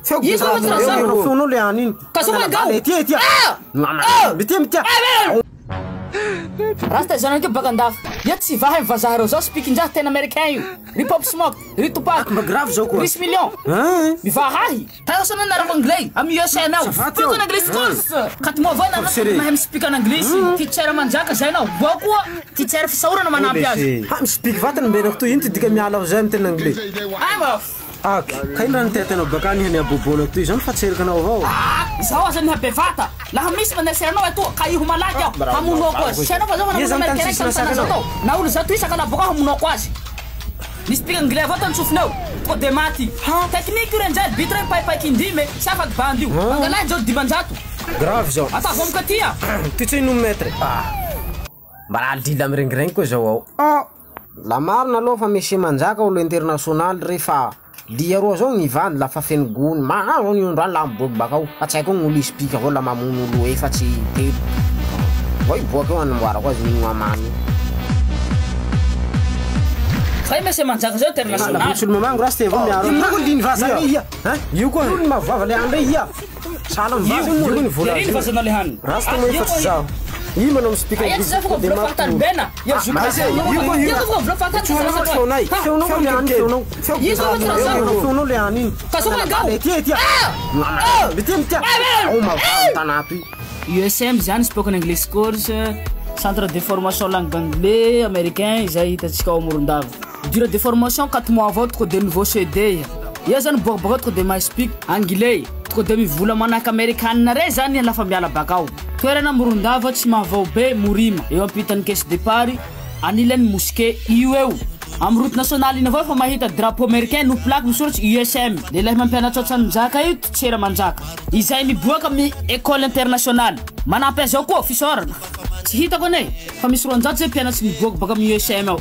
Sono le anni. Tia. Rasta zany ke bakandafo. Ya tsy vaha vazaro zao speaking-draha tena américain io. Ry Pop Smoke, ry Tupac. Grave zao koa. 10 millions. Mivahahy. Tayo sa nanarap anglais. Ami USA now. Speak on English course. Kat mo va na mahem speak on English. Teacher manjaka zay na boko. Teacher fisaurana manampy azy. Ha mi speak vatany mbena to ino dika miala zay am tena anglais. Ay mo. Kaindrany tetanao bakany hany abobona toy zany fatserikanao avao. Zao zany habevata. Laha misy manaserinao ato kaiho malaky aho hamonoko azy. Sianao fa zao manao na olo zato isaka na boka hamonoko azy. Ni speak anglais avao tany sofinao. Ko de maty. Technique io renjay bitre paipakindime sy afaky bandy io. Mangalahy zao dimanjato. Grave zao. Ata vao mikatia. Ty tsy no metre. Mbara aldila amirengirengy koa zao ao. La marina aloha fa misy manjaka olo international refa lia roa zao nivany lafa feno gony maharo ny androany la miboaky bakao fa tsy haiko gn'olo ispika avao la mamono olo efatsy telo voi boaky eo anamboarako azy mino amany Fai mesy manjaka zao international tsy mamango rasy te avao miaro liny vasa ia io koa olo mavava le andre ia sala mivasa io ny vola io vasa na le hany rasy te mo efatsy zao io manao mi speak English zao fa vlo fatany bena ya zuka io vlo fatany feonao le any iny tia USM zany spoken English course centre de formation langue anglais américain zay hitatsika ao Morondava durée de formation 4 mois avao toko de nouveau CD ia zany bokabaka toko de my speak anglais toko de mivola manaka américaine re zany lafa miala bakao toerana Morondava tsy mahavao be Morima eo ampitany caisse départ anilany mosquée io eo am route nationale iny avao fa mahita drapeau américain no plaque misoratsy USM lehilahy mampianatra manjaka io tsera manjaka izay miboaka amin'ny école internationale manampy azy ao koa fisorana tsy hitako ane fa misy roanjato zay mpianatsy miboaka baka amin'ny USM ao